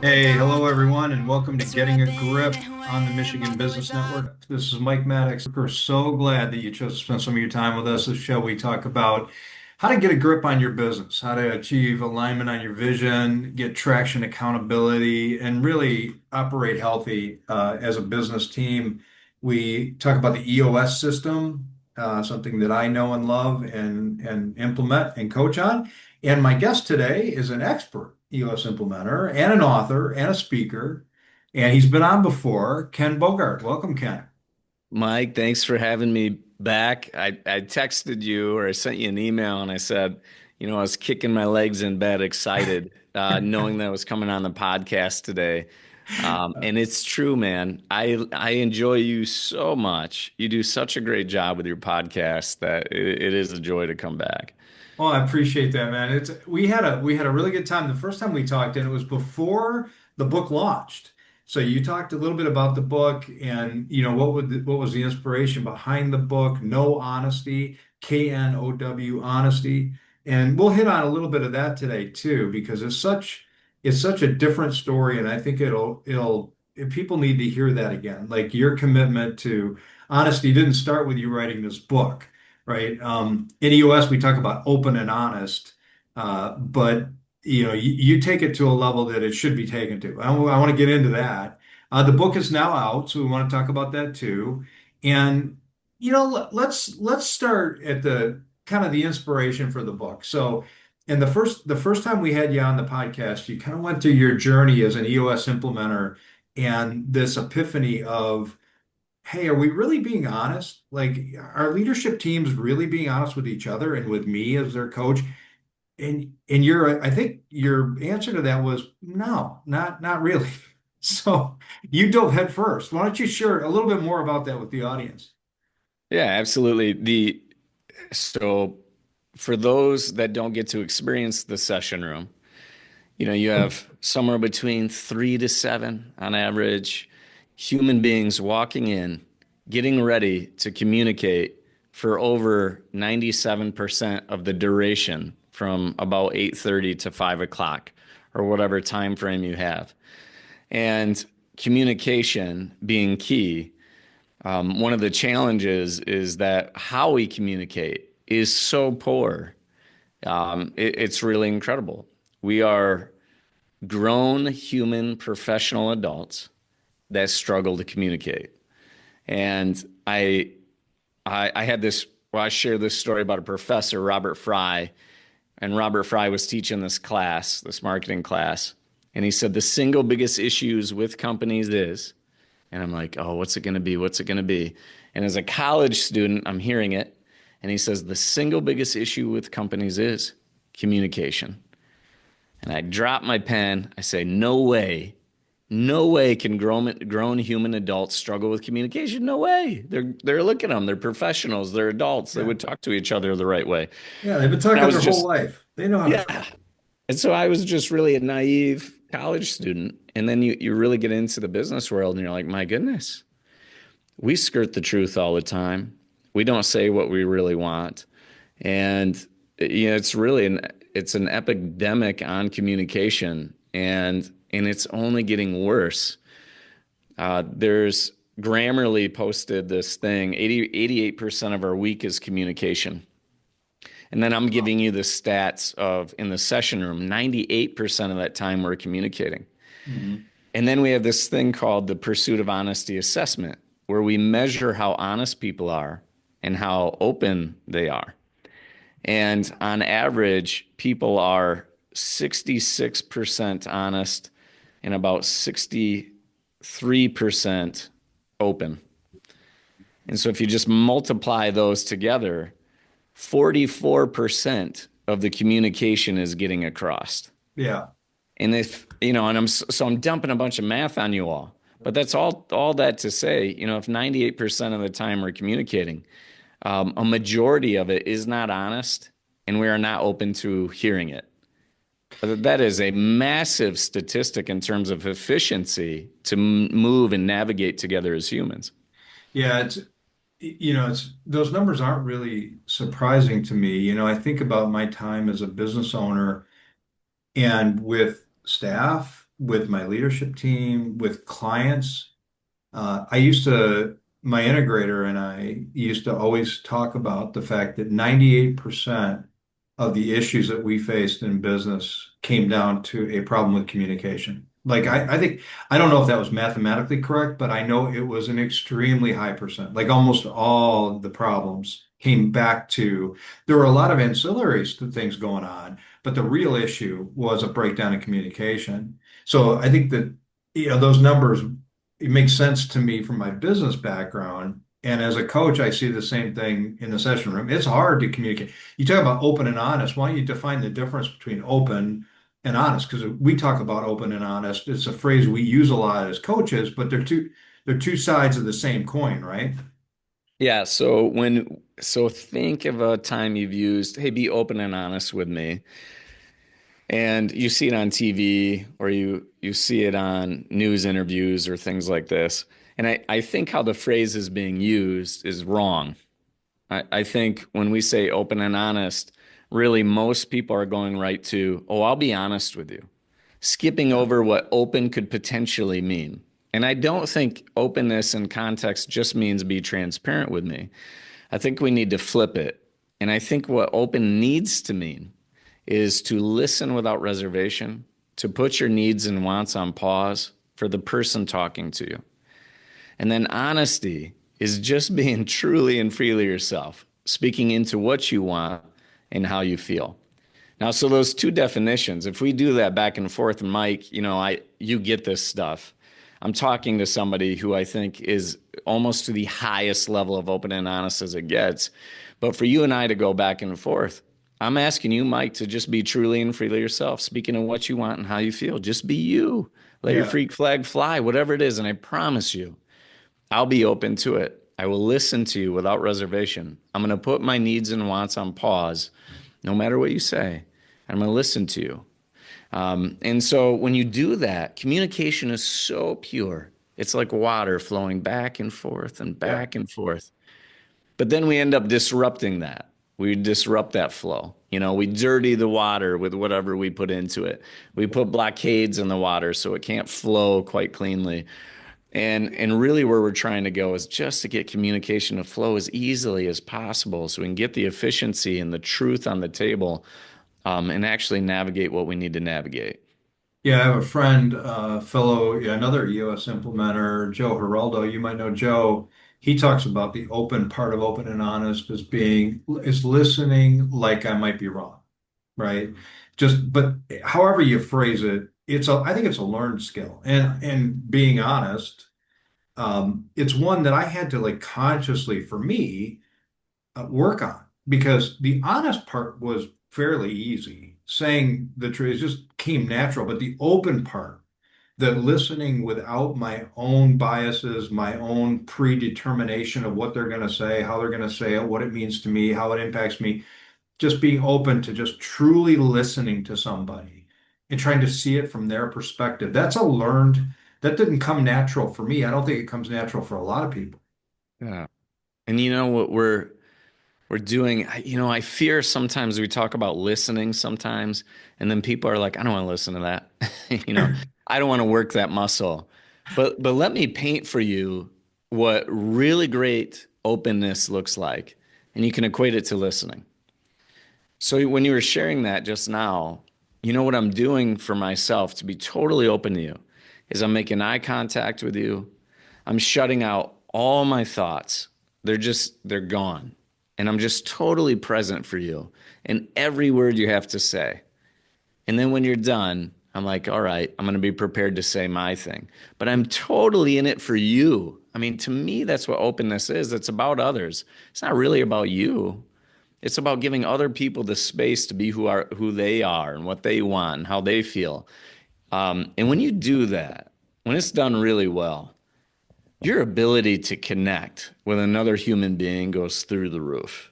Hey, hello everyone, and welcome to Getting a Grip on the Michigan Business Network. This is Mike Maddox. We're so glad that you chose to spend some of your time with us. This show we talk about how to get a grip on your business, how to achieve alignment on your vision, get traction, accountability, and really operate healthy as a business team. We talk about the EOS system, something that I know and love and implement and coach on. And my guest today is an expert EOS implementer and an author and a speaker. And he's been on before, Ken Bogard. Welcome, Ken. Mike, thanks for having me back. I texted you or I sent you an email and I said, I was kicking my legs in bed, excited, knowing that I was coming on the podcast today. And it's true, man. I enjoy you so much. You do such a great job with your podcast that it is a joy to come back. Oh, I appreciate that, man. We had a really good time the first time we talked, and it was before the book launched. So you talked a little bit about the book and what was the inspiration behind the book, No Honesty, KNOW Honesty. And we'll hit on a little bit of that today too, because it's such a different story, and I think people need to hear that again. Like your commitment to honesty didn't start with you writing this book, right? In EOS, we talk about open and honest, but you take it to a level that it should be taken to. I want to get into that. The book is now out, so we want to talk about that too. And let's start at the kind of the inspiration for the book. So, and the first time we had you on the podcast, you kind of went through your journey as an EOS implementer and this epiphany of, hey, are we really being honest? Like, are leadership teams really being honest with each other and with me as their coach? I think your answer to that was no, not really. So you dove head first. Why don't you share a little bit more about that with the audience? Yeah, absolutely. So for those that don't get to experience the session room, you have somewhere between 3 to 7 on average human beings walking in, getting ready to communicate for over 97% of the duration from about 8:30 to 5 o'clock or whatever time frame you have. And communication being key, one of the challenges is that how we communicate is so poor. It's really incredible. We are grown human professional adults that struggle to communicate. And I had this, well, I shared this story about a professor, Robert Fry, and Robert Fry was teaching this class, this marketing class, and he said the single biggest issues with companies is, and I'm like, oh, what's it going to be? What's it going to be? And as a college student, I'm hearing it, and he says the single biggest issue with companies is communication. And I drop my pen. I say, no way. No way can grown human adults struggle with communication. No way. They're look at them. They're professionals. They're adults. They Yeah. would talk to each other the right way. Yeah, they've been And I talking was their whole just, life. They know how to yeah. talk. And so I was just really a naive college student. And then you really get into the business world and you're like, my goodness, we skirt the truth all the time. We don't say what we really want. And it's an epidemic on communication, and it's only getting worse. There's Grammarly posted this thing, 88% of our week is communication. And then I'm giving you the stats of in the session room, 98% of that time we're communicating. Mhm. And then we have this thing called the pursuit of honesty assessment, where we measure how honest people are and how open they are. And on average, people are 66% honest and about 63% open. And so if you just multiply those together, 44% of the communication is getting across. Yeah. And I'm dumping a bunch of math on you all. But that's all that to say, if 98% of the time we're communicating, a majority of it is not honest, and we are not open to hearing it. That is a massive statistic in terms of efficiency to move and navigate together as humans. Yeah, it's those numbers aren't really surprising to me. I think about my time as a business owner and with staff. with my leadership team, with clients. My integrator and I used to always talk about the fact that 98% of the issues that we faced in business came down to a problem with communication. Like, I think, I don't know if that was mathematically correct, but I know it was an extremely high percent. Like, almost all the problems came back to, there were a lot of ancillaries to things going on, but the real issue was a breakdown in communication. So I think that, those numbers, it makes sense to me from my business background. And as a coach, I see the same thing in the session room. It's hard to communicate. You talk about open and honest. Why don't you define the difference between open and honest? Because we talk about open and honest. It's a phrase we use a lot as coaches, but they're two sides of the same coin, right? Yeah, so think of a time you've used, hey, be open and honest with me. And you see it on TV or you see it on news interviews or things like this. And I think how the phrase is being used is wrong. I think when we say open and honest, really most people are going right to, oh, I'll be honest with you, skipping Yeah. over what open could potentially mean. And I don't think openness in context just means be transparent with me. I think we need to flip it. And I think what open needs to mean is to listen without reservation, to put your needs and wants on pause for the person talking to you. And then honesty is just being truly and freely yourself, speaking into what you want and how you feel. Now, so those two definitions, if we do that back and forth, and Mike, you get this stuff. I'm talking to somebody who I think is almost to the highest level of open and honest as it gets. But for you and I to go back and forth, I'm asking you, Mike, to just be truly and freely yourself, speaking of what you want and how you feel. Just be you. Let your Yeah. freak flag fly, whatever it is. And I promise you, I'll be open to it. I will listen to you without reservation. I'm going to put my needs and wants on pause, no matter what you say. I'm going to listen to you. And so when you do that, communication is so pure. It's like water flowing back and forth and Yeah. back and forth. But then we end up disrupting that. We disrupt that flow. We dirty the water with whatever we put into it. We put blockades in the water so it can't flow quite cleanly. And really where we're trying to go is just to get communication to flow as easily as possible so we can get the efficiency and the truth on the table, and actually navigate what we need to navigate. Yeah, I have a friend, fellow, yeah, another EOS implementer, Joe Geraldo. You might know Joe. He talks about the open part of open and honest as being is listening like I might be wrong, right? But however you phrase it, I think it's a learned skill. And being honest, it's one that I had to like consciously for me work on because the honest part was fairly easy. Saying the truth, it just came natural. But the open part, the listening without my own biases, my own predetermination of what they're going to say, how they're going to say it, what it means to me, how it impacts me, just being open to just truly listening to somebody and trying to see it from their perspective. That didn't come natural for me. I don't think it comes natural for a lot of people. Yeah. And you know what we're doing, I fear sometimes we talk about listening sometimes, and then people are like, I don't want to listen to that. You know, I don't want to work that muscle. But let me paint for you what really great openness looks like, and you can equate it to listening. So when you were sharing that just now, you know what I'm doing for myself to be totally open to you is I'm making eye contact with you. I'm shutting out all my thoughts. They're gone. And I'm just totally present for you in every word you have to say. And then when you're done, I'm like, all right, I'm going to be prepared to say my thing. But I'm totally in it for you. I mean, to me, that's what openness is. It's about others. It's not really about you. It's about giving other people the space to be who they are and what they want and how they feel. And when you do that, when it's done really well, your ability to connect with another human being goes through the roof.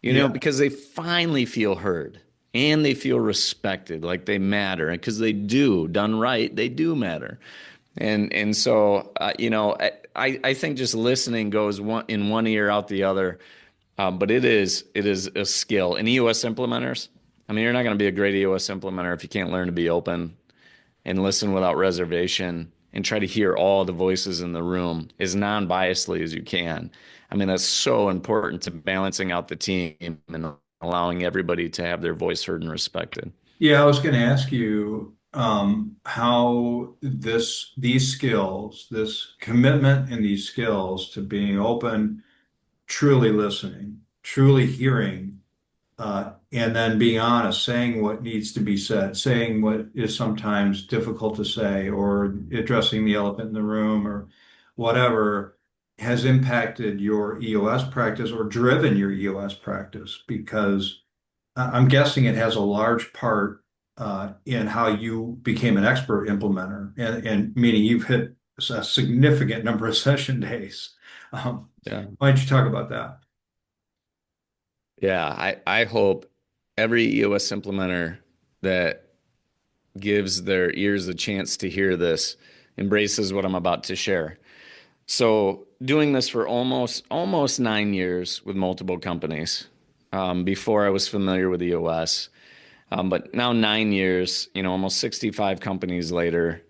Yeah. Because they finally feel heard and they feel respected, like they matter, and because they do, done right, they do matter. And so I think just listening goes in one ear out the other, but it is a skill. And EOS implementers, I mean, you're not going to be a great EOS implementer if you can't learn to be open and listen without reservation and try to hear all the voices in the room as non-biasedly as you can. I mean, that's so important to balancing out the team and allowing everybody to have their voice heard and respected. Yeah, I was going to ask you how these skills, this commitment and these skills to being open, truly listening, truly hearing, and then being honest, saying what needs to be said, saying what is sometimes difficult to say, or addressing the elephant in the room, or whatever, has impacted your EOS practice or driven your EOS practice because. I'm guessing it has a large part in how you became an expert implementer, and meaning you've hit a significant number of session days. Um, Yeah. why don't you talk about that? Yeah, I hope every EOS implementer that gives their ears a chance to hear this embraces what I'm about to share. So, doing this for almost 9 years with multiple companies. Before I was familiar with EOS, but now 9 years, almost 65 companies later,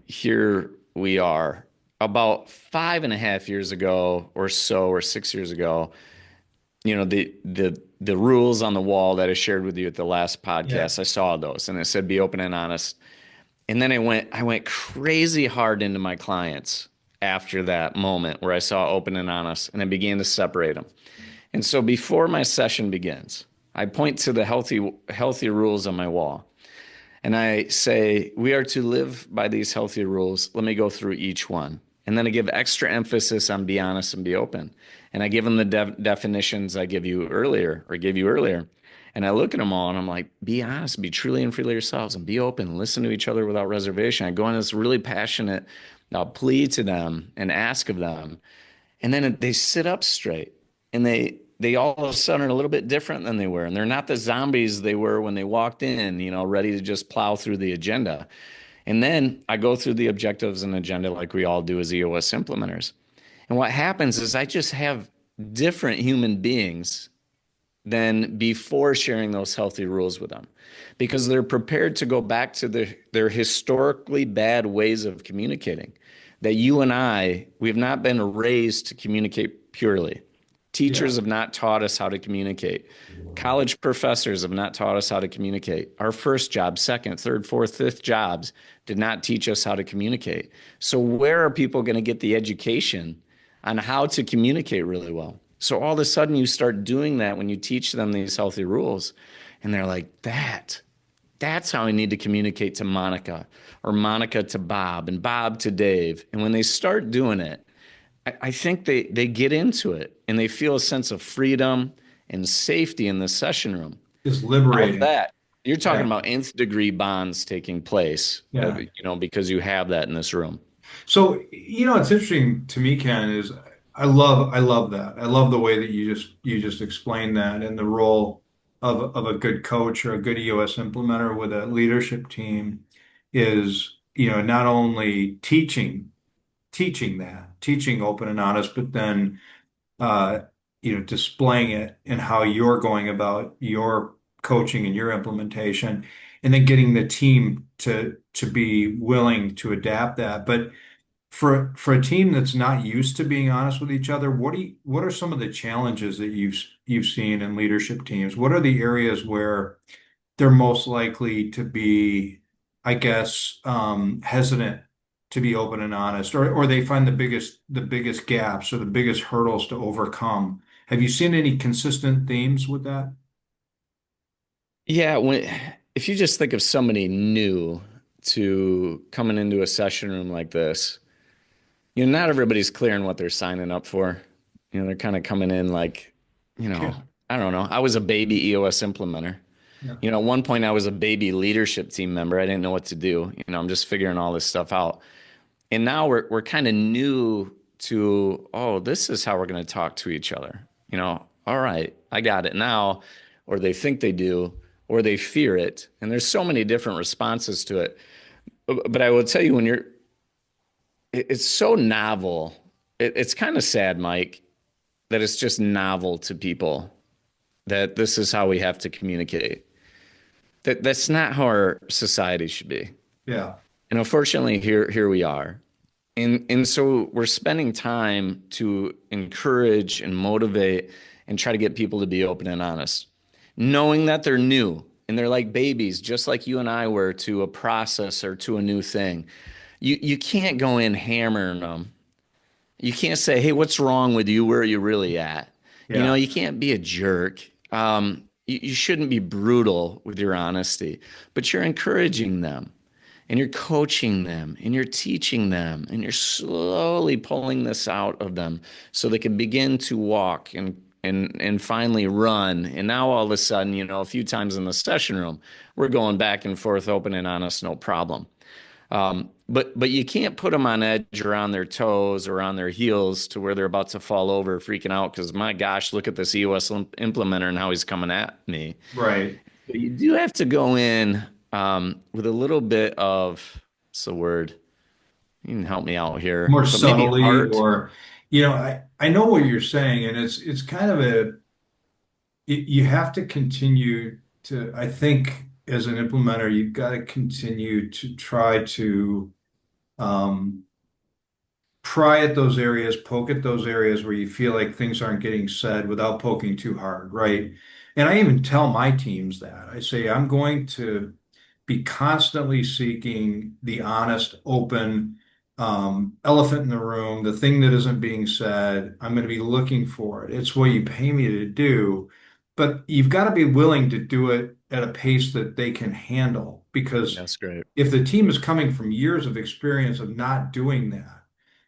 here we are. About 5.5 years ago or so, or 6 years ago, the rules on the wall that I shared with you at the last Yeah. podcast, I saw those and it said be open and honest. And then I went crazy hard into my clients after that moment where I saw open and honest and I began to separate them. And so before my session begins, I point to the healthy rules on my wall. And I say, we are to live by these healthy rules. Let me go through each one. And then I give extra emphasis on be honest and be open. And I give them the definitions I give you earlier or gave you earlier. And I look at them all and I'm like, be honest, be truly and freely yourselves and be open, listen to each other without reservation. I go on this really passionate plea to them and ask of them. And then they sit up straight and they all of a sudden are a little bit different than they were. And they're not the zombies they were when they walked in, ready to just plow through the agenda. And then I go through the objectives and agenda like we all do as EOS implementers. And what happens is I just have different human beings than before sharing those healthy rules with them because they're prepared to go back to their historically bad ways of communicating that you and we have not been raised to communicate purely. Yeah. Teachers have not taught us how to communicate. College professors have not taught us how to communicate. Our first job, second, third, fourth, fifth jobs did not teach us how to communicate. So where are people going to get the education on how to communicate really well? So all of a sudden you start doing that when you teach them these healthy rules. And they're like, that's how I need to communicate to Monica or Monica to Bob and Bob to Dave. And when they start doing it, I think they get into it and they feel a sense of freedom and safety in the session room. It's Now liberating. that you're talking Yeah. about nth degree bonds taking place, Yeah. because you have that in this room. So, it's interesting to me, Ken, is I love that. I love the way that you just explained that and the role of a good coach or a good EOS implementer with a leadership team is, not only teaching open and honest, but then uh, displaying it and how you're going about your coaching and your implementation, and then getting the team to be willing to adapt that. But for a team that's not used to being honest with each other, what are some of the challenges that you've seen in leadership teams? What are the areas where they're most likely to be, I guess, hesitant to be open and honest, or they find the biggest gaps or the biggest hurdles to overcome? Have you seen any consistent themes with that? Yeah, if you just think of somebody new to coming into a session room like this, not everybody's clear on what they're signing up for. They're kind of coming in like, you know, Yeah. I don't know. I was a baby EOS implementer. Yeah. At one point I was a baby leadership team member. I didn't know what to do. I'm just figuring all this stuff out. And now we're kind of new to, oh, this is how we're going to talk to each other. All right, I got it now. Or they think they do, or they fear it. And there's so many different responses to it. But I will tell you, it's so novel. It's kind of sad, Mike, that it's just novel to people that this is how we have to communicate. That's not how our society should be. Yeah. And unfortunately, here we are. And so we're spending time to encourage and motivate and try to get people to be open and honest, knowing that they're new and they're like babies, just like you and I were to a process or to a new thing. You can't go in hammering them. You can't say, "Hey, what's wrong with you? Where are you really at?" Yeah. You can't be a jerk. You shouldn't be brutal with your honesty, but you're encouraging them and you're coaching them and you're teaching them and you're slowly pulling this out of them so they can begin to walk and finally run. And now all of a sudden, a few times in the session room, we're going back and forth, open and honest, no problem. But you can't put them on edge or on their toes or on their heels to where they're about to fall over, freaking out because my gosh, look at this EOS implementer and how he's coming at me. Right. But you do have to go in with a little bit of, what's the word? You can help me out here, More but maybe subtly, art. or, I know what you're saying, and it's kind of you have to continue to, I think, as an implementer, you've got to continue to try to um, pry at those areas, poke at those areas where you feel like things aren't getting said without poking too hard, right? And I even tell my teams that. I say, I'm going to be constantly seeking the honest, open elephant in the room, the thing that isn't being said. I'm going to be looking for it. It's what you pay me to do. But you've got to be willing to do it at a pace that they can handle. Because That's great. if the team is coming from years of experience of not doing that,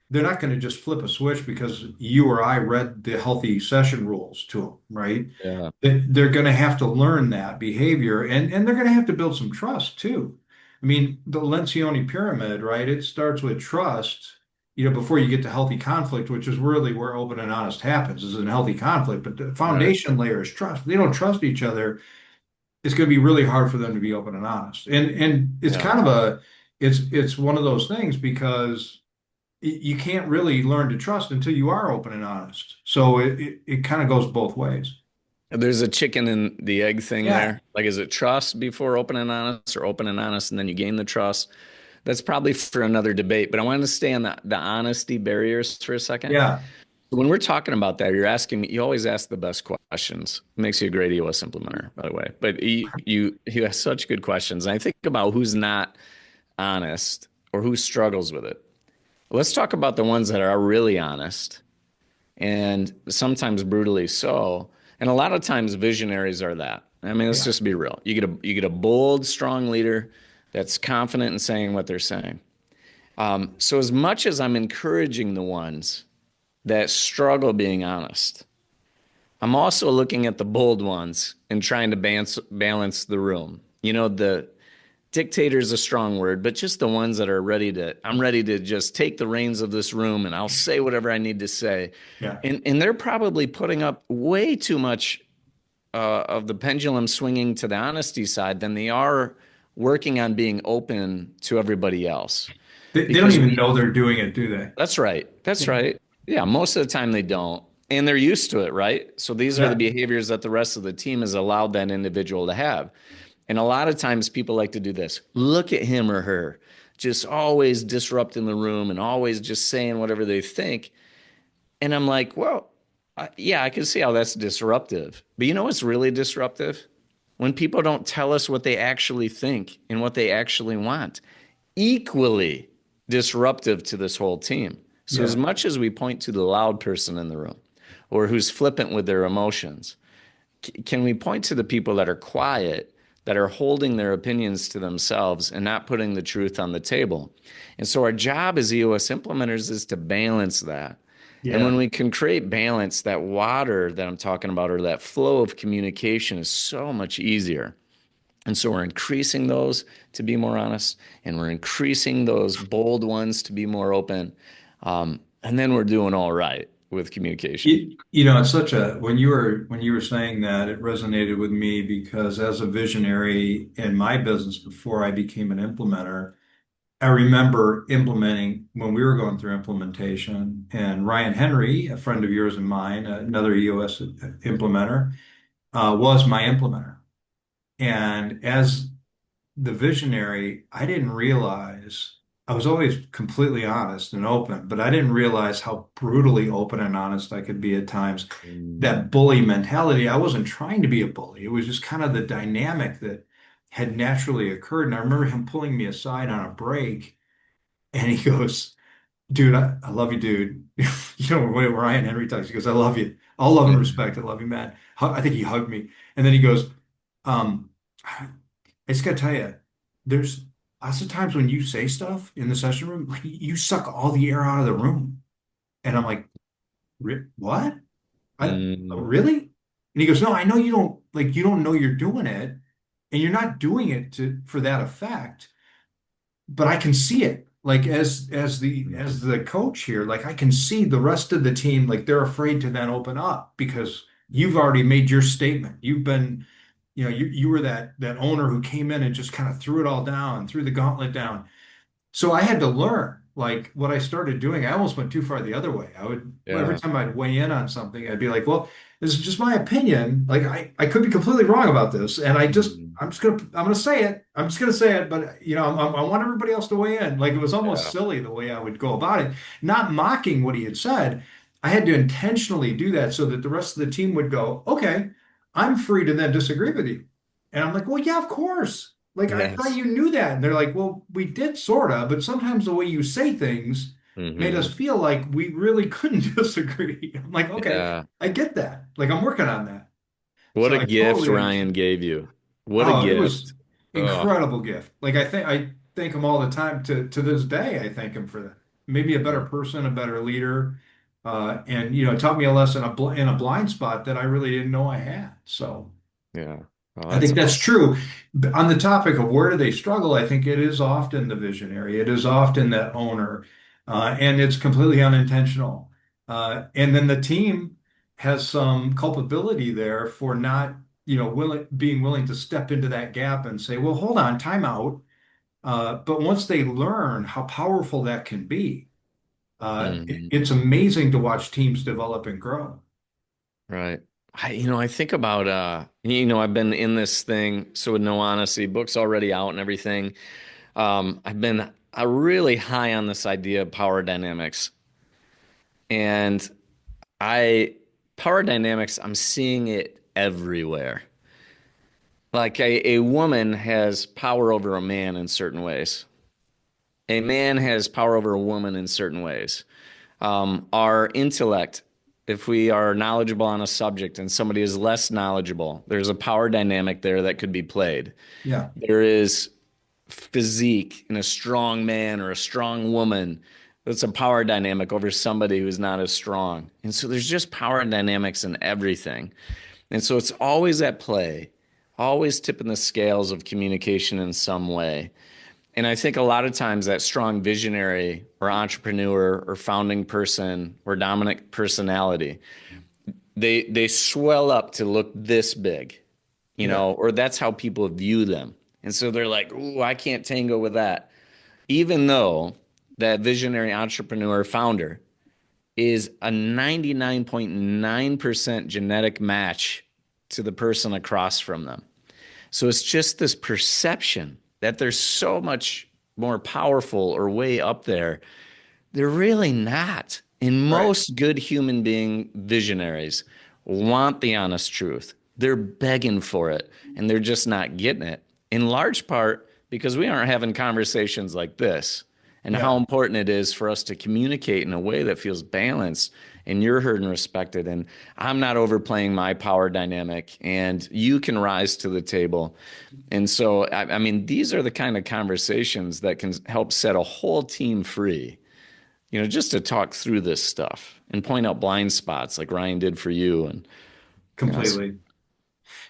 they're not going to just flip a switch because you or I read the healthy session rules to them, right? Yeah. They're going to have to learn that behavior, and they're going to have to build some trust too. I mean, the Lencioni pyramid, right? It starts with trust, before you get to healthy conflict, which is really where open and honest happens, is in healthy conflict. But the Right. foundation layer is trust. If they don't trust each other, it's going to be really hard for them to be open and honest. And it's Yeah. kind of it's one of those things because you can't really learn to trust until you are open and honest. So it kind of goes both ways. There's a chicken and the egg thing Yeah. there. Like, is it trust before open and honest or open and honest and then you gain the trust? That's probably for another debate, but I wanted to stay on the honesty barriers for a second. Yeah. When we're talking about that, you're asking me, you always ask the best questions. It makes you a great EOS implementer, by the way. But you have such good questions. And I think about who's not honest or who struggles with it. Let's talk about the ones that are really honest and sometimes brutally so. And a lot of times visionaries are that. I mean, let's Yeah. just be real. You get a bold, strong leader that's confident in saying what they're saying. So as much as I'm encouraging the ones that struggle being honest, I'm also looking at the bold ones and trying to balance the room. The dictator is a strong word, but just the ones that are I'm ready to just take the reins of this room and I'll say whatever I need to say. Yeah. And they're probably putting up way too much of the pendulum swinging to the honesty side than they are working on being open to everybody else. They don't Because even know they're doing it, do they? that's right. That's Yeah. right. Yeah, most of the time they don't. And they're used to it, right? So these are the Yeah. behaviors that the rest of the team has allowed that individual to have. And a lot of times people like to do this. Look at him or her, just always disrupting the room and always just saying whatever they think. And I'm like, well, yeah, I can see how that's disruptive. But you know what's really disruptive? When people don't tell us what they actually think and what they actually want. Equally disruptive to this whole team. So, as Yeah. much as we point to the loud person in the room or who's flippant with their emotions, can we point to the people that are quiet, that are holding their opinions to themselves and not putting the truth on the table? And so, our job as EOS implementers is to balance that. And when Yeah. we can create balance, that water that I'm talking about or that flow of communication is so much easier. And so we're increasing those to be more honest, and we're increasing those bold ones to be more open. And then we're doing all right with communication. It's such a when you were saying that, it resonated with me because as a visionary in my business before I became an implementer, I remember implementing when we were going through implementation, and Ryan Henry, a friend of yours and mine, another EOS implementer, was my implementer. And as the visionary, I didn't realize I was always completely honest and open, but I didn't realize how brutally open and honest I could be at times. Mm, That bully mentality, I wasn't trying to be a bully. It was just kind of the dynamic that had naturally occurred. And I remember him pulling me aside on a break, and he goes, dude, I love you, dude. You know, when Ryan Henry talks, he goes, I love you. All love and mm, respect. I love you, man. I think he hugged me. And then he goes, I just gotta tell you, there's lots of times when you say stuff in the session room, like you suck all the air out of the room. And I'm like, What? mm, Really? And he goes, no, I know you don't like you don't know you're doing it, and you're not doing it to for that effect, but I can see it. Like as the coach here, like I can see the rest of the team, like they're afraid to then open up because you've already made your statement. You've been, you were that owner who came in and just kind of threw it all down, threw the gauntlet down. So I had to learn, like what I started doing, I almost went too far the other way. Every yeah. time I'd weigh in on something, I'd be like, well, this is just my opinion. Like I could be completely wrong about this. And Mm, I'm gonna say it. I'm just gonna say it. But I want everybody else to weigh in. Like it was almost yeah. silly the way I would go about it, not mocking what he had said. I had to intentionally do that so that the rest of the team would go, okay, I'm free to then disagree with you. And I'm like, well, yeah, of course. Like, I thought Yes. you knew that. And they're like, well, we did sorta, but sometimes the way you say things made us Hmm. feel like we really couldn't disagree. I'm like, okay, Yeah. I get that. Like, I'm working on that. What So a I gift totally Ryan understand. gave you. What a Oh, it was gift. Oh, incredible gift. Like, I thank him all the time. To this day, I thank him for that. Made me a better person, a better leader, and taught me a lesson in a blind spot that I really didn't know I had. So. yeah. Oh, I that's think that's awesome. true. On the topic of where do they struggle, I think it is often the visionary. It is often that owner, and it's completely unintentional. And then the team has some culpability there for not, being willing to step into that gap and say, well, hold on, time out. But once they learn how powerful that can be, Hmm. it's amazing to watch teams develop and grow. Right. I think about I've been in this thing, so with no honesty, books already out and everything. I've been really high on this idea of power dynamics. And I power dynamics, I'm seeing it everywhere. Like a woman has power over a man in certain ways. A man has power over a woman in certain ways. Our intellect, if we are knowledgeable on a subject and somebody is less knowledgeable, there's a power dynamic there that could be played. Yeah, There is physique in a strong man or a strong woman. That's a power dynamic over somebody who's not as strong. And so there's just power dynamics in everything. And so it's always at play, always tipping the scales of communication in some way. And I think a lot of times that strong visionary or entrepreneur or founding person or dominant personality, they swell up to look this big, yeah, or that's how people view them. And so they're like, "Ooh, I can't tango with that." Even though that visionary entrepreneur founder is a 99.9% genetic match to the person across from them. So it's just this perception that they're so much more powerful or way up there. They're really not. And right. most good human being visionaries want the honest truth. They're begging for it and they're just not getting it. In large part because we aren't having conversations like this and how Yeah, important it is for us to communicate in a way that feels balanced and you're heard and respected. And I'm not overplaying my power dynamic and you can rise to the table. And so, I mean, these are the kind of conversations that can help set a whole team free, just to talk through this stuff and point out blind spots like Ryan did for you. And, it's, completely.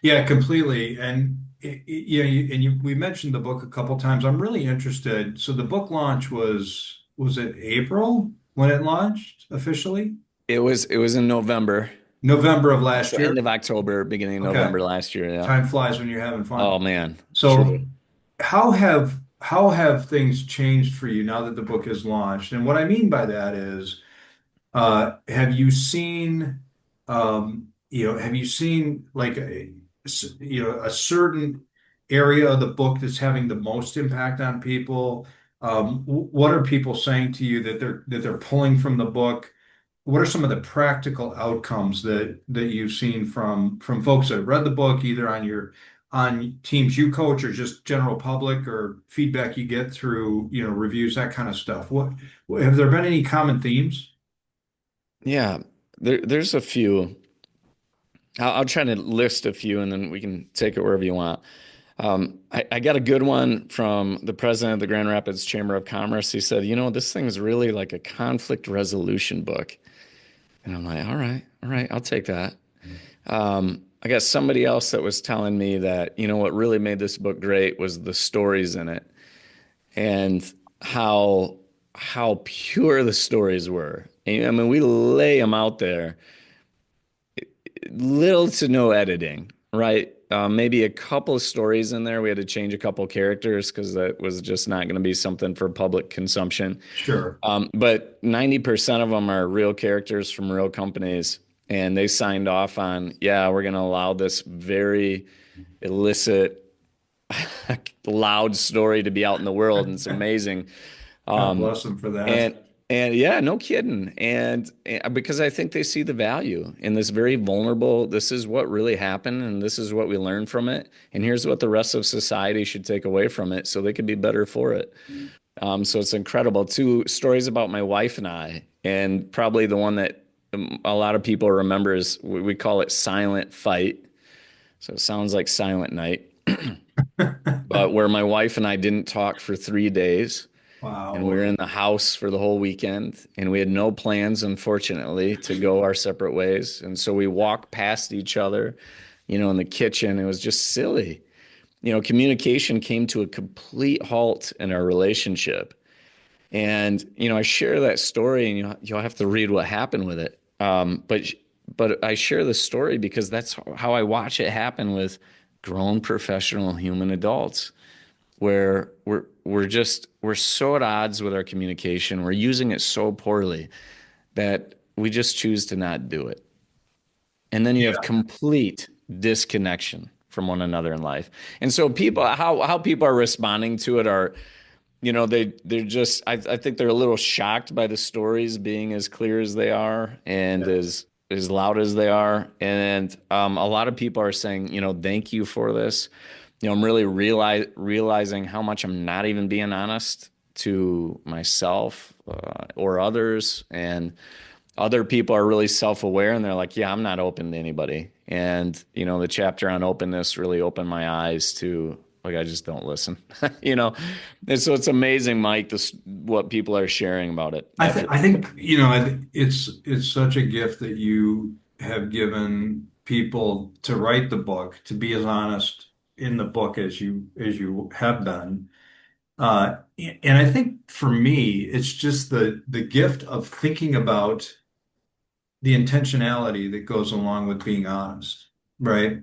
Yeah, completely. And we mentioned the book a couple times. I'm really interested. So the book launch was it April when it launched officially? it was in November. November of So last end year. of October, beginning of Okay. November last year. Yeah. Time flies when you're having Oh fun. man. So True. how have things changed for you now that the book is launched? And what I mean by that is have you seen, have you seen like a certain area of the book that's having the most impact on people? What are people saying to you that they're pulling from the book? What are some of the practical outcomes that you've seen from folks that have read the book, either on teams you coach or just general public or feedback you get through, reviews, that kind of stuff? What have there been any common themes? Yeah, there's a few. I'll try to list a few and then we can take it wherever you want. I got a good one from the president of the Grand Rapids Chamber of Commerce. He said, this thing is really like a conflict resolution book. And I'm like, all right, I'll take that. I got somebody else that was telling me that, what really made this book great was the stories in it and how pure the stories were. And, I mean, we lay them out there, little to no editing, right? Maybe a couple of stories in there. We had to change a couple of characters because that was just not going to be something for public consumption. Sure. But 90% of them are real characters from real companies. And they signed off on, yeah, we're going to allow this very illicit, loud story to be out in the world. And it's amazing. God Um, bless them for that. and and yeah, no kidding. And because I think they see the value in this very vulnerable, this is what really happened and this is what we learned from it. And here's what the rest of society should take away from it so they could be better for it. So it's incredible. Two stories about my wife and I, and probably the one that a lot of people remember is we call it Silent Fight. So it sounds like Silent Night, but where my wife and I didn't talk for 3 days. And we Wow. were in the house for the whole weekend, and we had no plans, unfortunately, to go our separate ways. And so we walked past each other, in the kitchen. It was just silly. Communication came to a complete halt in our relationship. And, I share that story, and you'll have to read what happened with it. But I share the story because that's how I watch it happen with grown professional human adults where we're so at odds with our communication. We're using it so poorly that we just choose to not do it. And then you have Yeah. complete disconnection from one another in life. And so people, how people are responding to it are, they're just, I think they're a little shocked by the stories being as clear as they are and Yeah. as loud as they are. And a lot of people are saying, thank you for this. I'm really realizing how much I'm not even being honest to myself or others. And other people are really self-aware and they're like, yeah, I'm not open to anybody. And, the chapter on openness really opened my eyes to, like, I just don't listen, And so it's amazing, Mike, what people are sharing about it after. I think, it's such a gift that you have given people to write the book, to be as honest in the book as you have been. And I think for me, it's just the gift of thinking about the intentionality that goes along with being honest, right?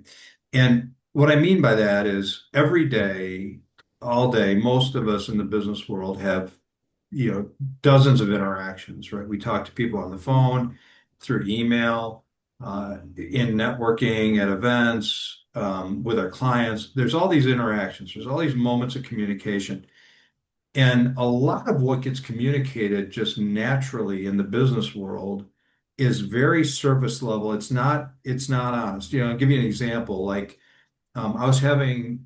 And what I mean by that is every day, all day, most of us in the business world have, dozens of interactions, right? We talk to people on the phone, through email, in networking, at events, with our clients. There's all these interactions, there's all these moments of communication. And a lot of what gets communicated just naturally in the business world is very surface level. It's not honest. I'll give you an example. Like I was having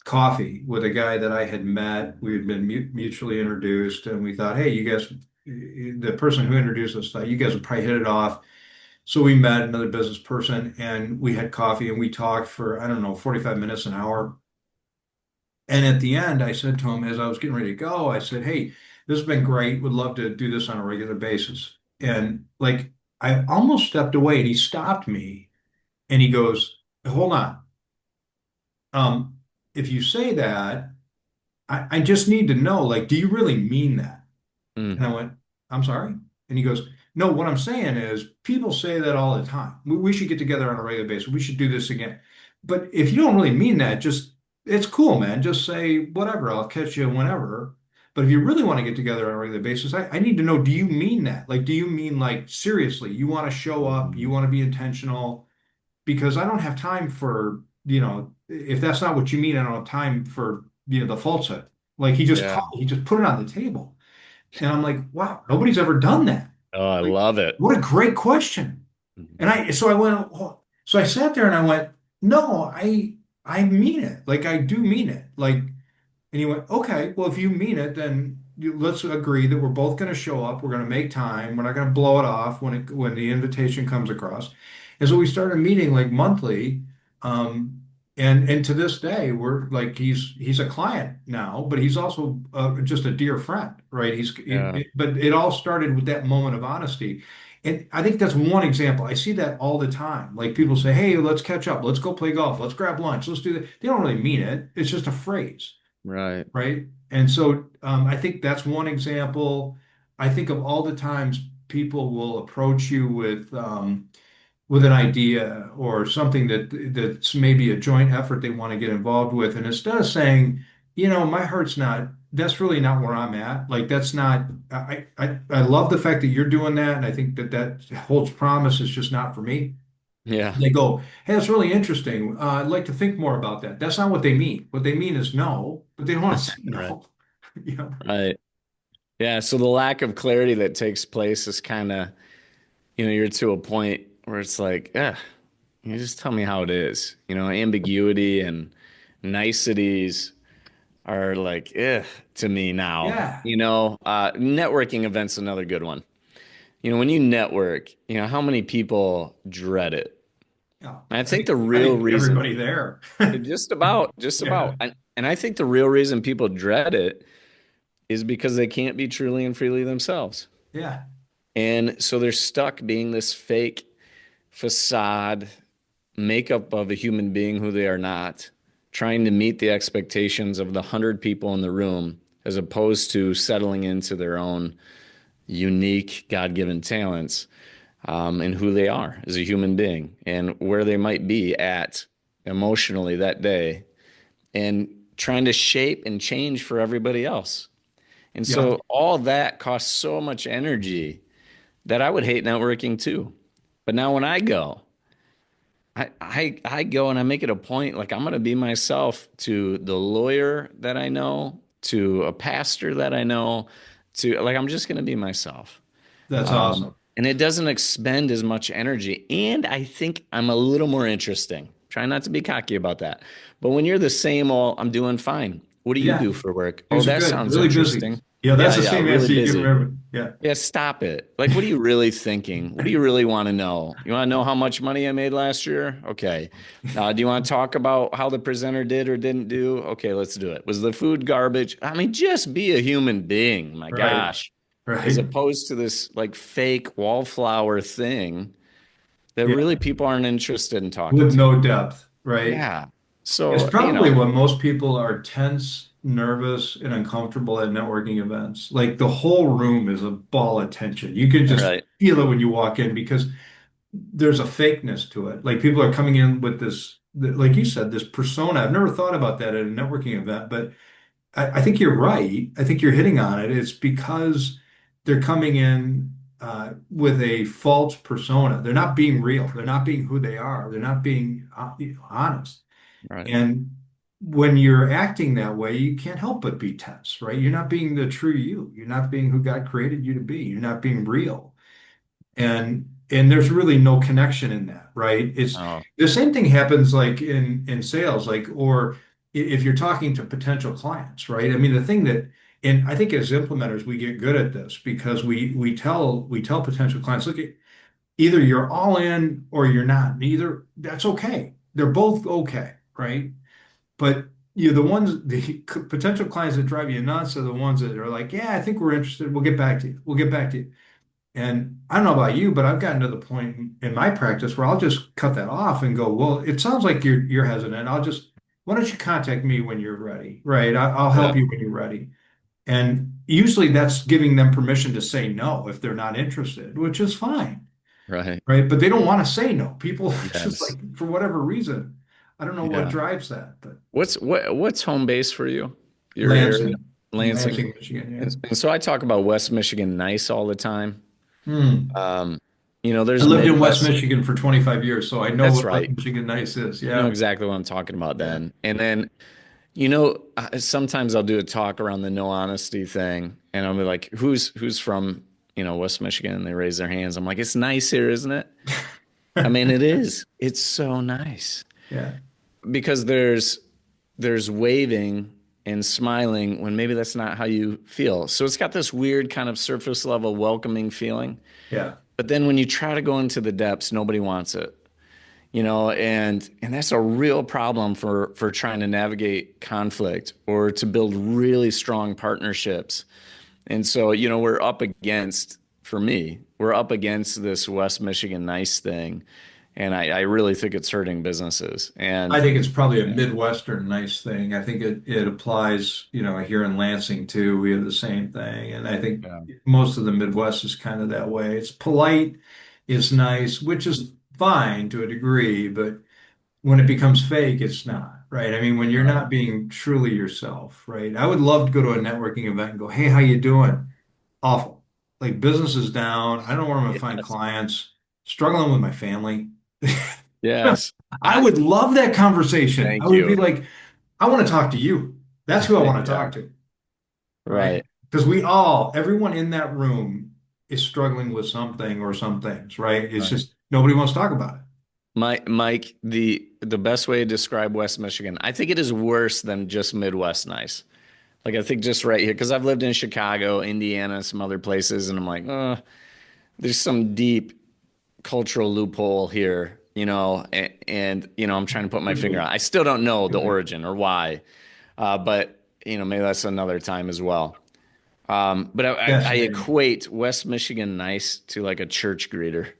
coffee with a guy that I had met. We had been mutually introduced, and we thought, hey, you guys, the person who introduced us thought you guys would probably hit it off. So we met another business person, and we had coffee, and we talked for, I don't know, 45 minutes, an hour. And at the end, I said to him, as I was getting ready to go, I said, hey, this has been great. Would love to do this on a regular basis. And like, I almost stepped away and he stopped me and he goes, hold on. Um, if you say that, I just need to know, like, do you really mean that? And Mm, I went, I'm sorry. And he goes, no, what I'm saying is people say that all the time. We should get together on a regular basis. We should do this again. But if you don't really mean that, just it's cool, man. Just say whatever. I'll catch you whenever. But if you really want to get together on a regular basis, I need to know, do you mean that? Like, do you mean like seriously? You want to show up, you want to be intentional, because I don't have time for if that's not what you mean, I don't have time for, the falsehood. Like Yeah. he just put it on the table. And I'm like, wow, nobody's ever done that. Oh, I Like, love it. what a great question. And so I went, oh, so I sat there and I went, no, I mean it. Like I do mean it. Like, and he went, okay, well, if you mean it, then let's agree that we're both going to show up. We're going to make time. We're not going to blow it off when the invitation comes across. And so we started meeting like monthly. Um, and to this day, we're like he's a client now, but he's also just a dear friend, right? Yeah. But it all started with that moment of honesty. And I think that's one example. I see that all the time. Like people say, "Hey, let's catch up. Let's go play golf. Let's grab lunch. Let's do that." They don't really mean it. It's just a phrase, Right. right? And so I think that's one example. I think of all the times people will approach you with an idea or something that's maybe a joint effort they want to get involved with, and instead of saying, my heart's not. That's really not where I'm at. Like that's not. I love the fact that you're doing that, and I think that holds promise. It's just not for me. Yeah. They go, hey, that's really interesting. I'd like to think more about that. That's not what they mean. What they mean is no, but they don't want to say Right. no. You know? Right. Yeah. So the lack of clarity that takes place is kind of, you're to a point where it's like, yeah, you just tell me how it is. Ambiguity and niceties are like, to me now. Yeah. Networking events another good one. When you network, how many people dread it? Yeah. And I I think think the I real think reason, everybody there. just Yeah. about, and I think the real reason people dread it is because they can't be truly and freely themselves. Yeah. And so they're stuck being this fake facade makeup of a human being who they are not, trying to meet the expectations of the 100 people in the room, as opposed to settling into their own unique God-given talents, and who they are as a human being and where they might be at emotionally that day, and trying to shape and change for everybody else. And Yeah. so all that costs so much energy that I would hate networking too. But now when I go and I make it a point, like I'm going to be myself to the lawyer that I know, to a pastor that I know, to like I'm just going to be myself. That's awesome. And it doesn't expend as much energy. And I think I'm a little more interesting. Try not to be cocky about that. But when you're the same old, I'm doing fine. What do you Yeah. do for work? Oh, Things are that good. sounds Really busy. interesting. Yeah, that's Yeah, the yeah, same really answer you give busy. everybody. Yeah. Yeah, stop it. Like, what are you really thinking? What do you really want to know? You want to know how much money I made last year? Okay. Do you want to talk about how the presenter did or didn't do? Okay, let's do it. Was the food garbage? I mean, just be a human being. My Right. gosh. As Right. opposed to this like fake wallflower thing that Yeah. really people aren't interested in talking With to. no depth. Right. Yeah. It's So, probably when most people are tense, nervous, and uncomfortable at networking events. Like the whole room is a ball of tension. You can just right. feel it when you walk in because there's a fakeness to it. Like people are coming in with this, like you said, this persona. I've never thought about that at a networking event, but I think you're right. I think you're hitting on it. It's because they're coming in with a false persona. They're not being real. They're not being who they are. They're not being honest. Right. And when you're acting that way, you can't help but be tense, right? You're not being the true you. You're not being who God created you to be. You're not being real. And there's really no connection in that, right? It's Oh, the same thing happens like in sales, like or if you're talking to potential clients, right? I mean, the thing that and I think as implementers we get good at this because we tell potential clients, look, either you're all in or you're not. Neither that's okay. They're both okay, right? But the potential clients that drive you nuts are the ones that are like, yeah, I think we're interested. We'll get back to you. We'll get back to you. And I don't know about you, but I've gotten to the point in my practice where I'll just cut that off and go, well, it sounds like you're hesitant. Why don't you contact me when you're ready? Right. I'll yeah. help you when you're ready. And usually that's giving them permission to say no if they're not interested, which is fine. Right. Right. But they don't want to say no. People just Yes. like, for whatever reason, I don't know what Yeah. drives that, but What's home base for you? Your area, Lansing, Lansing. Lansing, Michigan. And so I talk about West Michigan nice all the time. Yeah. Hmm. Um, I there's lived in West Midwest. Michigan for 25 years, so I know That's what West right. Michigan nice is. You know Yeah. exactly what I'm talking about Yeah. then. And then, sometimes I'll do a talk around the no honesty thing, and I'll be like, who's from, West Michigan? And they raise their hands. I'm like, it's nice here, isn't it? I mean, it is. It's so nice Yeah. because there's waving and smiling when maybe that's not how you feel. So it's got this weird kind of surface level welcoming feeling. Yeah. But then when you try to go into the depths, nobody wants it. And that's a real problem for trying to navigate conflict or to build really strong partnerships. And so, for me, we're up against this West Michigan nice thing. And I really think it's hurting businesses. I And think it's probably a Midwestern nice thing. I think it applies, here in Lansing too. We have the same thing. And I think yeah, most of the Midwest is kind of that way. It's polite, it's nice, which is fine to a degree, but when it becomes fake, it's not, right? I mean, when you're right. not being truly yourself, right? I would love to go to a networking event and go, "Hey, how you doing?" Awful. Like business is down. I don't know where I'm gonna find Yes. clients, struggling with my family. Yes. I would love that conversation. I Thank would be you. like, I want to talk to you. That's who I want to Yeah. talk to, right? Right. Because everyone in that room is struggling with something or some things, right? It's Right. just nobody wants to talk about it. Mike, the best way to describe West Michigan, I think it is worse than just Midwest nice. Like I think just right here, because I've lived in Chicago, Indiana, some other places, and I'm like, there's some deep cultural loophole here, I'm trying to put my finger on. I still don't know the origin or why, but maybe that's another time as well. But I Fascinating. equate West Michigan nice to like a church greeter.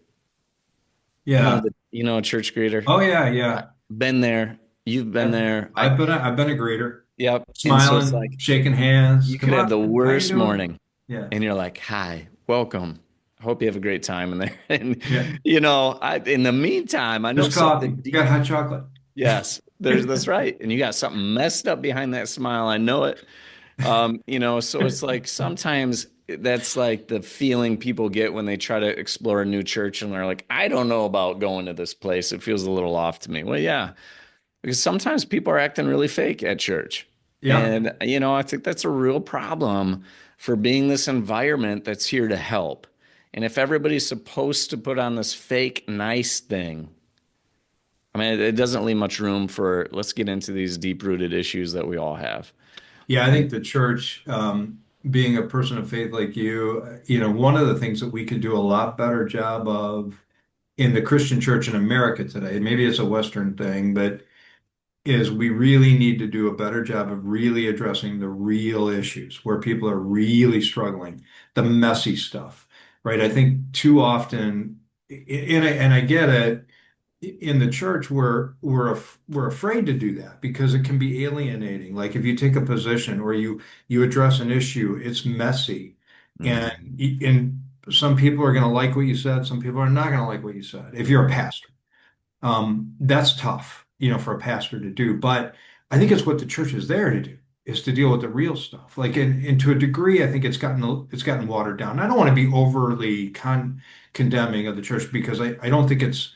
Yeah. A church greeter. Oh yeah, yeah. Been there. You've been I've, there. I've been a greeter. Yep. And so it's Smiling, like shaking hands. you Come could have on, the man. How you worst doing? morning Yeah. and you're like, hi, welcome. Hope you have a great time in there. And, Yeah. in the meantime, I know Just coffee. something Got deep. hot chocolate. Yes, that's right. And you got something messed up behind that smile. I know it. So it's like sometimes that's like the feeling people get when they try to explore a new church and they're like, I don't know about going to this place. It feels a little off to me. Well, yeah, because sometimes people are acting really fake at church. Yeah. And, I think that's a real problem for being this environment that's here to help. And if everybody's supposed to put on this fake nice thing, I mean, it doesn't leave much room for let's get into these deep rooted issues that we all have. Yeah, I And think the church, being a person of faith like you, one of the things that we could do a lot better job of in the Christian church in America today, maybe it's a Western thing, but is we really need to do a better job of really addressing the real issues where people are really struggling, the messy stuff, right? I think too often, and I get it, in the church we're afraid to do that because it can be alienating. Like if you take a position or you address an issue, it's messy, and Mhm. and some people are going to like what you said, some people are not going to like what you said. If you're a pastor, that's tough, for a pastor to do. But I think it's what the church is there to do, is to deal with the real stuff. Like, and to a degree, I think it's gotten watered down. I don't want to be overly condemning of the church because I don't think it's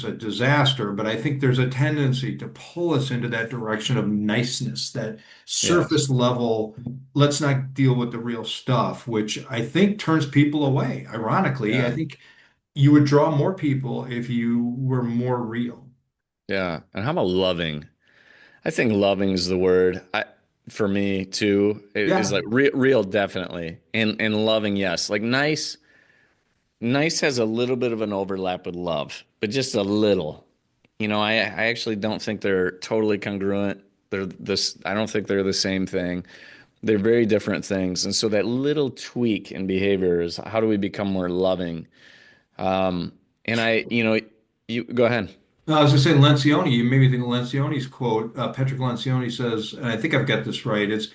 a disaster, but I think there's a tendency to pull us into that direction of niceness, that Yes. surface level, let's not deal with the real stuff, which I think turns people away. Ironically, I Yeah. think you would draw more people if you were more real. Yeah. And how about loving? I think loving is the word. For me too, is Yeah, like real, definitely. And loving, yes. Like nice has a little bit of an overlap with love, but just a little. I actually don't think they're totally congruent. I don't think they're the same thing. They're very different things. And so that little tweak in behavior is how do we become more loving? Um, and you go ahead. no, I was going to say Lencioni. You made me think of Lencioni's quote. Patrick Lencioni says, and I think I've got this right. It's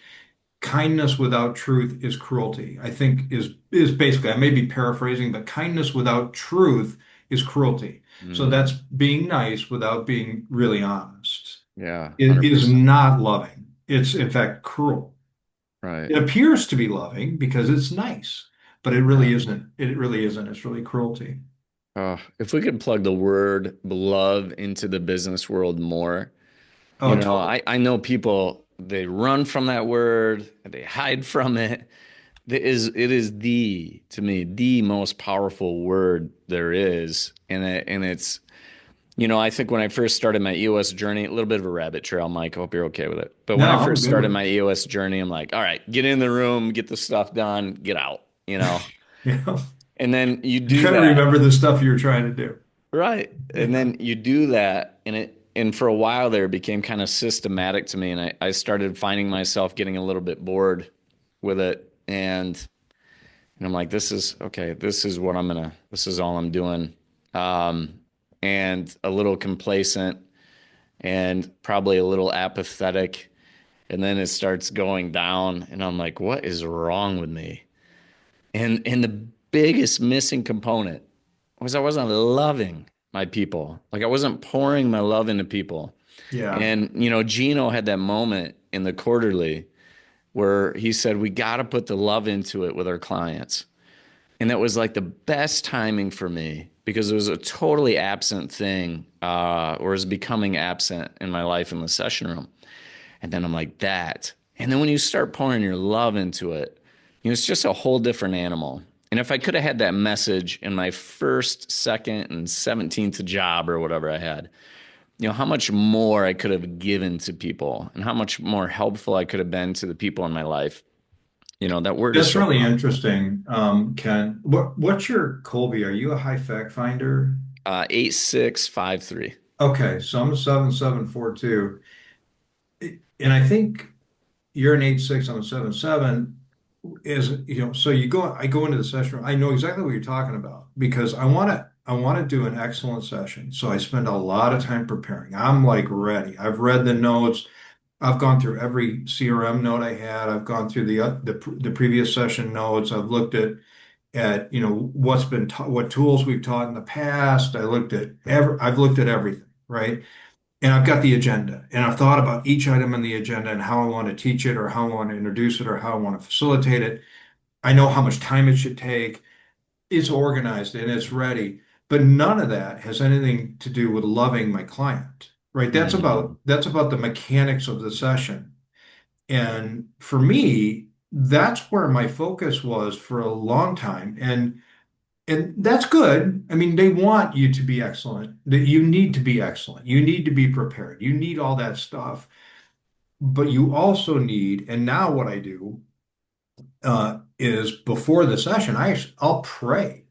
kindness without truth is cruelty. I think is basically, I may be paraphrasing, but kindness without truth is cruelty. So that's Mm, being nice without being really honest. yeah, It is 100%. not loving. It's in fact cruel. Right. It appears to be loving because it's nice, but it Yeah. really isn't. It really isn't. It's really cruelty. If we could plug the word love into the business world more, Oh, totally. I know people, they run from that word, they hide from it. It is to me, the most powerful word there is. And it's, I think when I first started my EOS journey, a little bit of a rabbit trail, Mike. I hope you're okay with it. But when No, I I'm first good started with my EOS journey, I'm like, all right, get in the room, get the stuff done, get out. it. Yeah. And then you You do try to that, remember the stuff you're trying to do. right? And Yeah. then you do that, and for a while there, it became kind of systematic to me, and I started finding myself getting a little bit bored with it, and I'm like, this is okay. This is all I'm doing. Um, and a little complacent and probably a little apathetic. And then it starts going down, and I'm like, what is wrong with me? And the biggest missing component was I wasn't loving my people. Like I wasn't pouring my love into people. Yeah. And Gino had that moment in the quarterly where he said, we got to put the love into it with our clients. And that was like the best timing for me because it was a totally absent thing, or is becoming absent in my life in the session room. And then I'm like, that. And then when you start pouring your love into it, it's just a whole different animal. And if I could have had that message in my first, second, and 17th job or whatever I had, how much more I could have given to people and how much more helpful I could have been to the people in my life. That word is That's so really powerful. interesting, Ken. What's your Colby? Are you a high fact finder? 8653. Okay, so I'm a 7742. And I think you're an 86, I'm a 77. So I go into the session room. I know exactly what you're talking about because I want to do an excellent session. So I spend a lot of time preparing. I'm like ready. I've read the notes. I've gone through every CRM note I had. I've gone through the previous session notes. I've looked at what's been taught, what tools we've taught in the past. I've looked at everything, right? And I've got the agenda, and I've thought about each item on the agenda and how I want to teach it, or how I want to introduce it, or how I want to facilitate it. I know how much time it should take. It's organized and it's ready, but none of that has anything to do with loving my client, right? Mhm. That's about the mechanics of the session. And for me, that's where my focus was for a long time. And that's good. I mean, they want you to be excellent. That you need to be excellent. You need to be prepared. You need all that stuff. But you also need, and now what I do is before the session, I'll pray.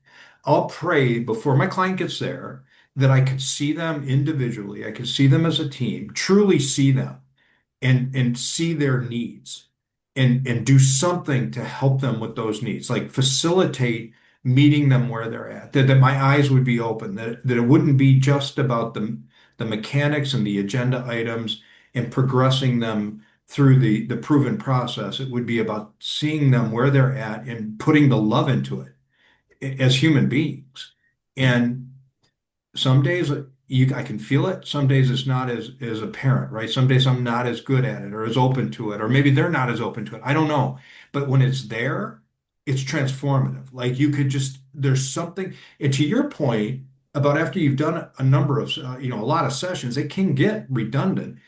I'll pray before my client gets there that I could see them individually. I could see them as a team, truly see them and see their needs and do something to help them with those needs, like facilitate meeting them where they're at, that my eyes would be open, that it wouldn't be just about the mechanics and the agenda items and progressing them through the proven process. It would be about seeing them where they're at and putting the love into it as human beings. And some days I can feel it. Some days it's not as apparent, right? Some days I'm not as good at it or as open to it, or maybe they're not as open to it. I don't know. But when it's there, it's transformative. Like you could there's something, and to your point about after you've done a number of, a lot of sessions, it can get redundant.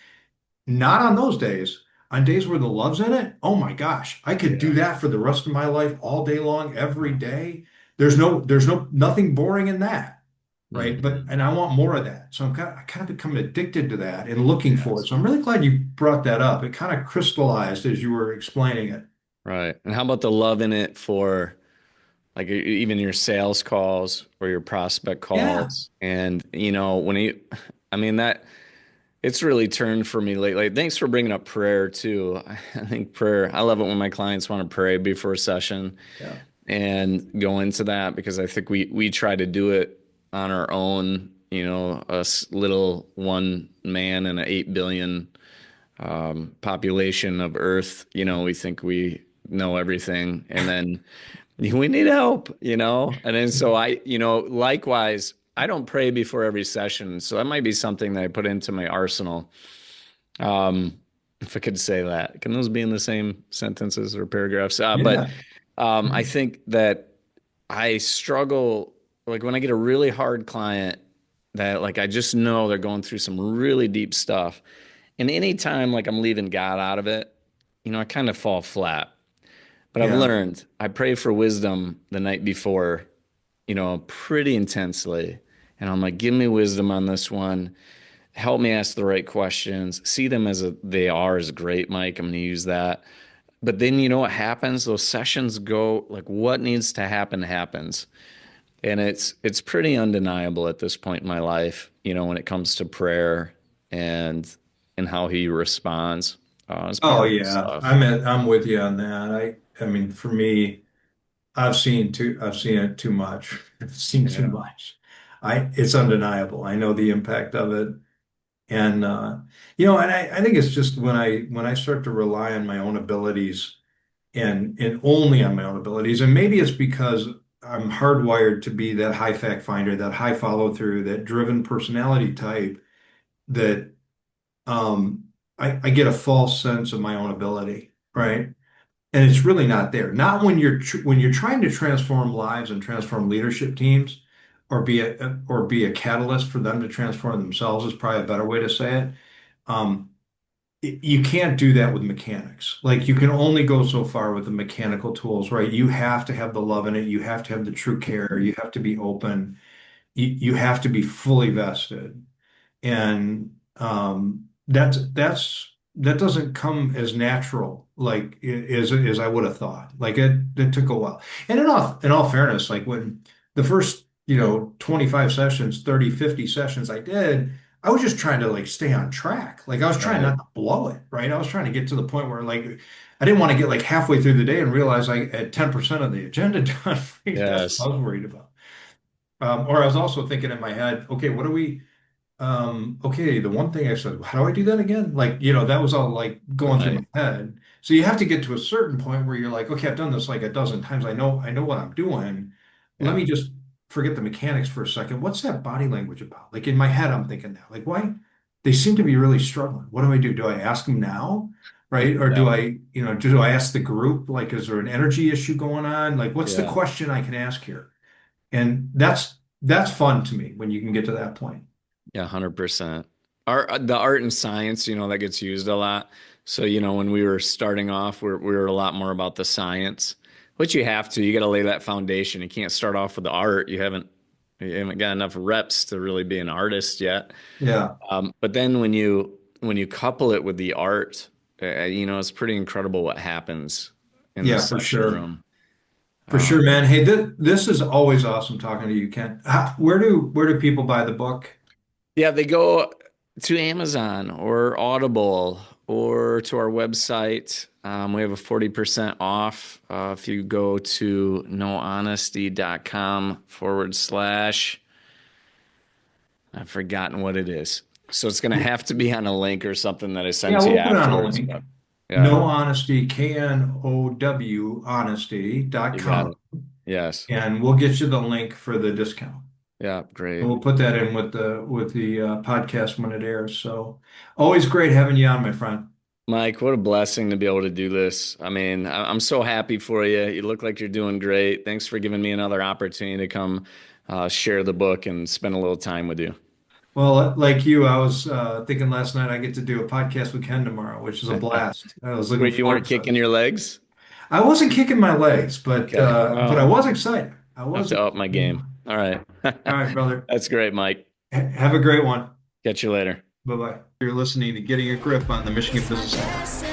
Not on those days. On days where the love's in it, oh my gosh, I could do Yeah. that for the rest of my life all day long, every day. Nothing boring in that, right? But Mhm. and I want more of that. So I kind of become addicted to that and looking for it. Yes. So I'm really glad you brought that up. It kind of crystallized as you were explaining it. Right. And how about the love in it for like even your sales calls or your prospect Yeah. calls? And I mean that it's really turned for me lately. Thanks for bringing up prayer too. I think prayer, I love it when my clients want to pray before a session Yeah. and go into that because I think we try to do it on our own, us little one man in an 8 billion population of Earth. We think we know everything, and then we need help. And then so likewise, I don't pray before every session, so that might be something that I put into my arsenal. Um, if I could say that, can those be in the same sentences or paragraphs? But Yeah. I think that. I struggle like when I get a really hard client that like I just know they're going through some really deep stuff. And anytime like I'm leaving God out of it, I kind of fall flat. But I've Yeah. learned I pray for wisdom the night before, pretty intensely. And I'm like, give me wisdom on this one. Help me ask the right questions. See them as they are is great, Mike. I'm going to use that. But then you know what happens? Those sessions go like what needs to happen happens. And it's pretty undeniable at this point in my life, when it comes to prayer and and how he responds. It's Oh powerful yeah, stuff. I'm with you on that. I mean, for me, I've seen it too much. I've seen too Yeah. much. It's undeniable. I know the impact of it. And and I think it's just when I start to rely on my own abilities and only on my own abilities, and maybe it's because I'm hardwired to be that high fact finder, that high follow through, that driven personality type that I get a false sense of my own ability, right? And it's really not there. Not when when you're trying to transform lives and transform leadership teams, or be a catalyst for them to transform themselves is probably a better way to say it. Um, you can't do that with mechanics. Like you can only go so far with the mechanical tools, right? You have to have the love in it. You have to have the true care. You have to be open. You have to be fully vested. And that doesn't come as natural like as I would have thought. Like it took a while. And in all fairness, like when the first 25 sessions, 30, 50 sessions I did, I was just trying to like stay on track. Like I was trying Right. not to blow it, right? I was trying to get to the point where like I didn't want to get like halfway through the day and realize I had 10% of the agenda done. That's what Yes. I was worried about. Or I was also thinking in my head, okay, what do we okay, the one thing I said, how do I do that again? Like, that was all like going through Right. my head. So you have to get to a certain point where you're like, okay, I've done this like a dozen times. I know what I'm doing. Let Yeah. me just forget the mechanics for a second. What's that body language about? Like in my head, I'm thinking now, like, why? They seem to be really struggling. What do I do? Do I ask them now? Right? Or Yeah. do I ask the group? Like, is there an energy issue going on? Like, what's the Yeah. question I can ask here? And that's fun to me when you can get to that point. Yeah, 100%. The art and science, that gets used a lot. So, when we were starting off, we were a lot more about the science, which you have to. You got to lay that foundation. You can't start off with the art. You haven't got enough reps to really be an artist yet. Yeah. But then when you couple it with the art, it's pretty incredible what happens in the Yeah, for session sure. room. For sure, Um, man. Hey, this is always awesome talking to you, Ken. Where do people buy the book? Yeah, they go to Amazon or Audible or to our website. We have a 40% off if you go to nohonesty.com/. I've forgotten what it is. So it's going to have to be on a link or something that I Yeah, send to you we'll put it on a afterwards. link. But yeah, No Honesty, KNOW honesty dot you got com, it. Yes. and we'll get you the link for the discount. Yeah, And great. we'll put that in with the podcast when it airs. So always great having you on, my friend. Mike, what a blessing to be able to do this. I mean, I'm so happy for you. You look like you're doing great. Thanks for giving me another opportunity to come share the book and spend a little time with you. Well, like you, I was thinking last night I get to do a podcast with Ken tomorrow, which is a blast. I was Where looking you forward weren't to it. kicking your legs? I wasn't kicking my legs, Okay. but I Well, was excited. I I have was to up my excited. game. All right. All right, brother. That's great, Mike. Have a great one. Catch you later. Bye bye. You're listening to Getting a Grip on the Michigan Business Hour.